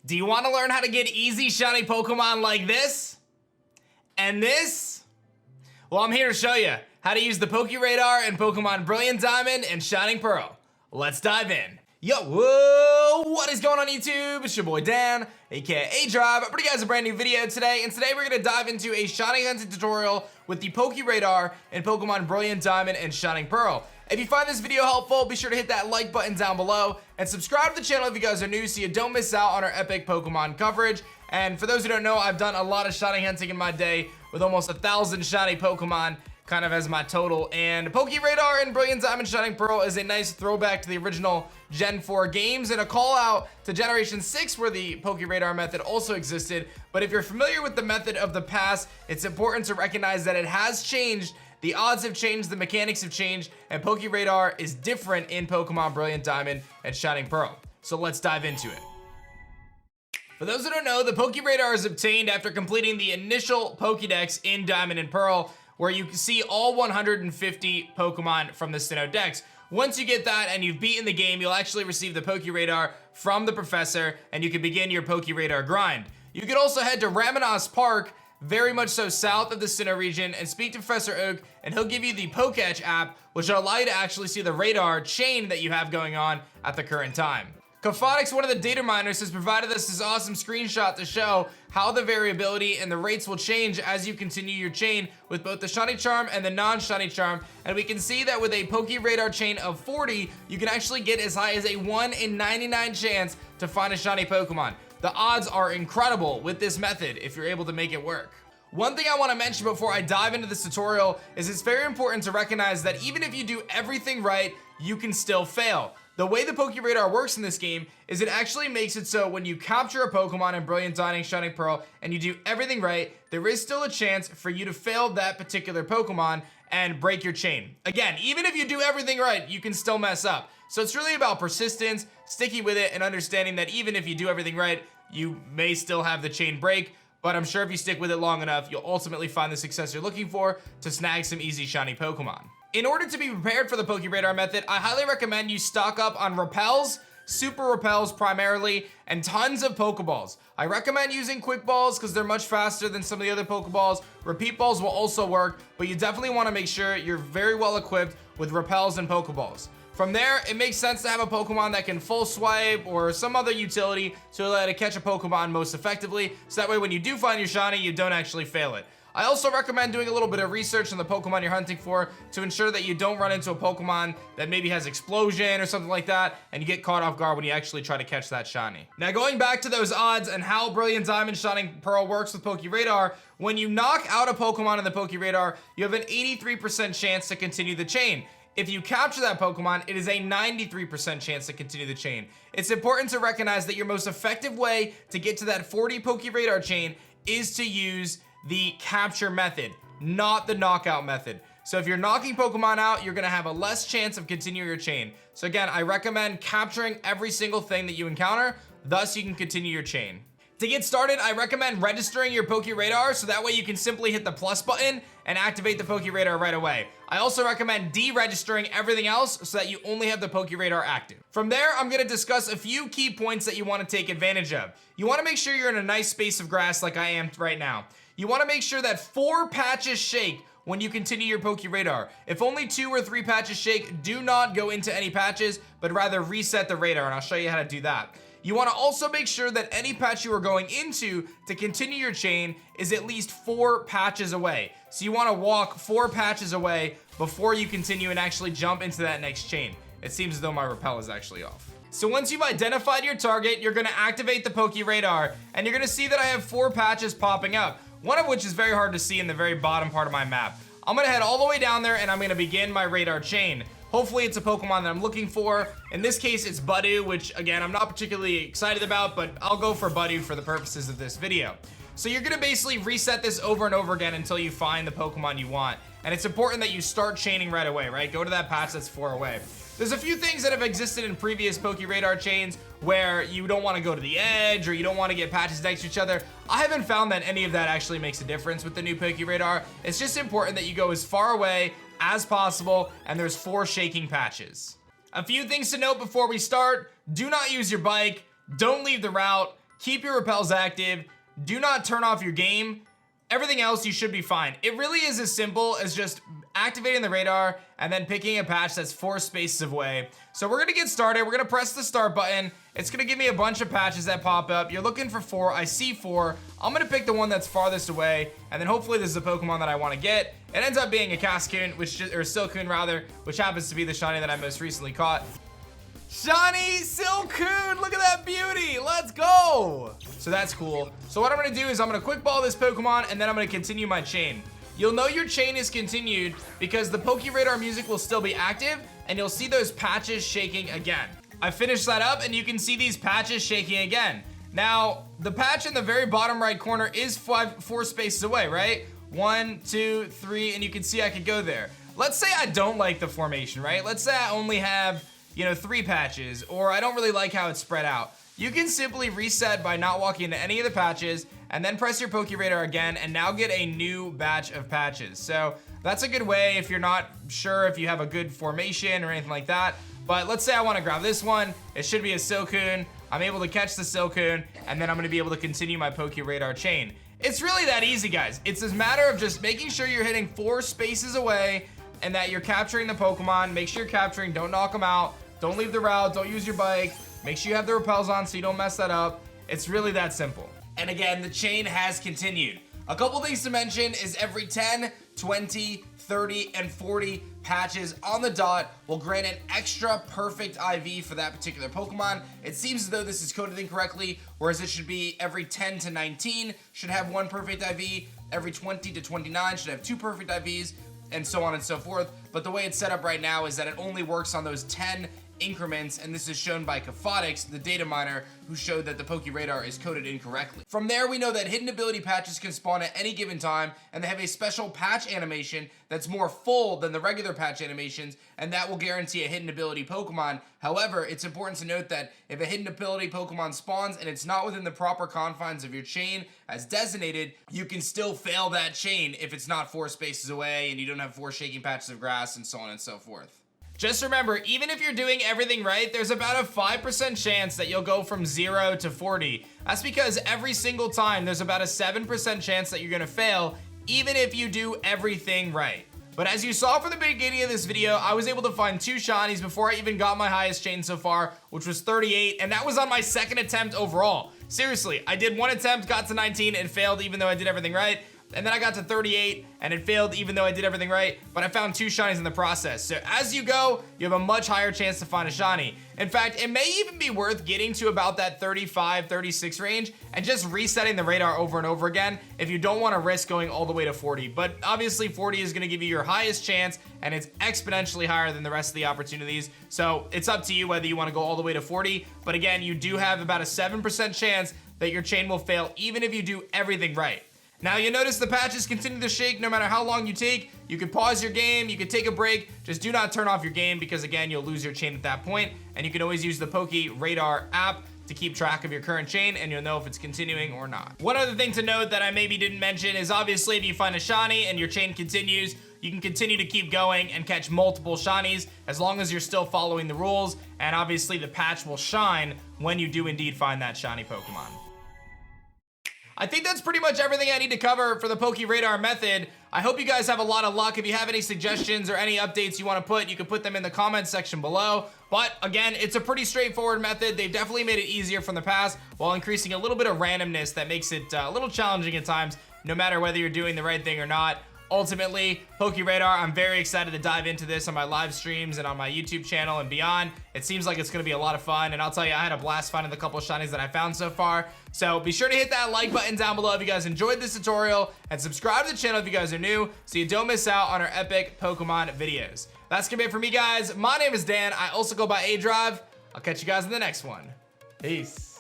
Do you want to learn how to get easy shiny Pokemon like this? And this? Well, I'm here to show you how to use the PokeRadar in Pokemon Brilliant Diamond and Shining Pearl. Let's dive in. Yo, whoa, what is going on YouTube? It's your boy Dan, aka A-Drive. I brought you guys a brand new video today, and today we're gonna dive into a shiny hunting tutorial with the PokeRadar in Pokemon Brilliant Diamond and Shining Pearl. If you find this video helpful, be sure to hit that like button down below and subscribe to the channel if you guys are new so you don't miss out on our epic Pokemon coverage. And for those who don't know, I've done a lot of shiny hunting in my day with almost 1,000 shiny Pokemon kind of as my total, and PokeRadar in Brilliant Diamond Shining Pearl is a nice throwback to the original Gen 4 games and a call out to Generation 6 where the PokeRadar method also existed. But if you're familiar with the method of the past, it's important to recognize that it has changed. The odds have changed, the mechanics have changed, and PokeRadar is different in Pokemon Brilliant Diamond and Shining Pearl. So let's dive into it. For those who don't know, the PokeRadar is obtained after completing the initial Pokedex in Diamond and Pearl, where you can see all 150 Pokemon from the Sinnoh Dex. Once you get that and you've beaten the game, you'll actually receive the PokeRadar from the professor, and you can begin your PokeRadar grind. You could also head to Raminas Park, very much so south of the Sinnoh region, and speak to Professor Oak, and he'll give you the Poketch app, which will allow you to actually see the radar chain that you have going on at the current time. Cofonics, one of the data miners, has provided us this awesome screenshot to show how the variability and the rates will change as you continue your chain with both the Shiny Charm and the non-Shiny Charm. And we can see that with a PokeRadar chain of 40, you can actually get as high as a 1 in 99 chance to find a shiny Pokemon. The odds are incredible with this method if you're able to make it work. One thing I want to mention before I dive into this tutorial is it's very important to recognize that even if you do everything right, you can still fail. The way the PokeRadar works in this game is it actually makes it so when you capture a Pokemon in Brilliant Diamond and Shining Pearl and you do everything right, there is still a chance for you to fail that particular Pokemon and break your chain. Again, even if you do everything right, you can still mess up. So it's really about persistence, sticking with it, and understanding that even if you do everything right, you may still have the chain break. But I'm sure if you stick with it long enough, you'll ultimately find the success you're looking for to snag some easy shiny Pokemon. In order to be prepared for the PokeRadar method, I highly recommend you stock up on repels, super repels primarily, and tons of Pokeballs. I recommend using quick balls because they're much faster than some of the other Pokeballs. Repeat balls will also work, but you definitely want to make sure you're very well equipped with repels and Pokeballs. From there, it makes sense to have a Pokemon that can full swipe or some other utility to allow you to catch a Pokemon most effectively, so that way when you do find your shiny, you don't actually fail it. I also recommend doing a little bit of research on the Pokemon you're hunting for to ensure that you don't run into a Pokemon that maybe has explosion or something like that, and you get caught off guard when you actually try to catch that shiny. Now, going back to those odds and how Brilliant Diamond Shining Pearl works with PokeRadar, when you knock out a Pokemon in the PokeRadar, you have an 83% chance to continue the chain. If you capture that Pokemon, it is a 93% chance to continue the chain. It's important to recognize that your most effective way to get to that 40 PokeRadar chain is to use the capture method, not the knockout method. So if you're knocking Pokemon out, you're gonna have a less chance of continuing your chain. So again, I recommend capturing every single thing that you encounter, thus you can continue your chain. To get started, I recommend registering your PokeRadar so that way you can simply hit the plus button and activate the PokeRadar right away. I also recommend deregistering everything else so that you only have the PokeRadar active. From there, I'm gonna discuss a few key points that you wanna take advantage of. You wanna make sure you're in a nice space of grass like I am right now. You wanna make sure that 4 patches shake when you continue your PokeRadar. If only 2 or 3 patches shake, do not go into any patches, but rather reset the radar, and I'll show you how to do that. You wanna also make sure that any patch you are going into to continue your chain is at least 4 patches away. So you wanna walk 4 patches away before you continue and actually jump into that next chain. It seems as though my repel is actually off. So once you've identified your target, you're gonna activate the PokeRadar, and you're gonna see that I have 4 patches popping up, one of which is very hard to see in the very bottom part of my map. I'm gonna head all the way down there and I'm gonna begin my radar chain. Hopefully it's a Pokemon that I'm looking for. In this case, it's Budew, which again, I'm not particularly excited about, but I'll go for Budew for the purposes of this video. So you're gonna basically reset this over and over again until you find the Pokemon you want. And it's important that you start chaining right away, right? Go to that patch that's 4 away. There's a few things that have existed in previous PokeRadar chains where you don't want to go to the edge or you don't want to get patches next to each other. I haven't found that any of that actually makes a difference with the new PokeRadar. It's just important that you go as far away as possible, and there's 4 shaking patches. A few things to note before we start: do not use your bike, don't leave the route, keep your repels active, do not turn off your game. Everything else, you should be fine. It really is as simple as just activating the radar and then picking a patch that's 4 spaces away. So we're gonna get started. We're gonna press the start button. It's gonna give me a bunch of patches that pop up. You're looking for 4. I see 4. I'm gonna pick the one that's farthest away, and then hopefully this is a Pokemon that I want to get. It ends up being a Cascoon, or Silcoon rather, which happens to be the shiny that I most recently caught. Shiny Silcoon, look at that beauty, let's go. So that's cool. So what I'm gonna do is I'm gonna quick ball this Pokemon, and then I'm gonna continue my chain. You'll know your chain is continued because the PokeRadar music will still be active, and you'll see those patches shaking again. I finished that up, and you can see these patches shaking again. Now, the patch in the very bottom right corner is 4 spaces away, right? 1, 2, 3, and you can see I could go there. Let's say I don't like the formation, right? Let's say I only have 3 patches, or I don't really like how it's spread out. You can simply reset by not walking into any of the patches, and then press your PokeRadar again, and now get a new batch of patches. So that's a good way if you're not sure if you have a good formation or anything like that. But let's say I want to grab this one. It should be a Silcoon. I'm able to catch the Silcoon, and then I'm going to be able to continue my PokeRadar chain. It's really that easy, guys. It's a matter of just making sure you're hitting 4 spaces away, and that you're capturing the Pokemon. Make sure you're capturing, don't knock them out. Don't leave the route, don't use your bike. Make sure you have the repels on so you don't mess that up. It's really that simple. And again, the chain has continued. A couple things to mention is every 10, 20, 30, and 40 patches on the dot will grant an extra perfect IV for that particular Pokemon. It seems as though this is coded incorrectly, whereas it should be every 10 to 19 should have 1 perfect IV, every 20 to 29 should have 2 perfect IVs, and so on and so forth. But the way it's set up right now is that it only works on those 10 increments, and this is shown by Cafotix, the data miner, who showed that the PokeRadar is coded incorrectly. From there, we know that hidden ability patches can spawn at any given time, and they have a special patch animation that's more full than the regular patch animations, and that will guarantee a hidden ability Pokemon. However, it's important to note that if a hidden ability Pokemon spawns and it's not within the proper confines of your chain as designated, you can still fail that chain if it's not 4 spaces away and you don't have 4 shaking patches of grass and so on and so forth. Just remember, even if you're doing everything right, there's about a 5% chance that you'll go from 0 to 40. That's because every single time there's about a 7% chance that you're gonna fail, even if you do everything right. But as you saw from the beginning of this video, I was able to find 2 shinies before I even got my highest chain so far, which was 38, and that was on my 2nd attempt overall. Seriously, I did 1 attempt, got to 19, and failed even though I did everything right. And then I got to 38 and it failed even though I did everything right, but I found 2 shinies in the process. So as you go, you have a much higher chance to find a shiny. In fact, it may even be worth getting to about that 35, 36 range and just resetting the radar over and over again if you don't want to risk going all the way to 40. But obviously 40 is going to give you your highest chance, and it's exponentially higher than the rest of the opportunities. So it's up to you whether you want to go all the way to 40. But again, you do have about a 7% chance that your chain will fail even if you do everything right. Now you notice the patches continue to shake no matter how long you take. You can pause your game, you can take a break, just do not turn off your game because again, you'll lose your chain at that point. And you can always use the PokeRadar app to keep track of your current chain, and you'll know if it's continuing or not. One other thing to note that I maybe didn't mention is obviously if you find a shiny and your chain continues, you can continue to keep going and catch multiple shinies as long as you're still following the rules, and obviously the patch will shine when you do indeed find that shiny Pokemon. I think that's pretty much everything I need to cover for the PokeRadar method. I hope you guys have a lot of luck. If you have any suggestions or any updates you want to put, you can put them in the comments section below. But again, it's a pretty straightforward method. They've definitely made it easier from the past while increasing a little bit of randomness that makes it a little challenging at times, no matter whether you're doing the right thing or not. Ultimately, PokeRadar, I'm very excited to dive into this on my live streams and on my YouTube channel and beyond. It seems like it's going to be a lot of fun, and I'll tell you, I had a blast finding the couple of shinies that I found so far. So be sure to hit that like button down below if you guys enjoyed this tutorial, and subscribe to the channel if you guys are new so you don't miss out on our epic Pokemon videos. That's going to be it for me, guys. My name is Dan. I also go by A-Drive. I'll catch you guys in the next one. Peace.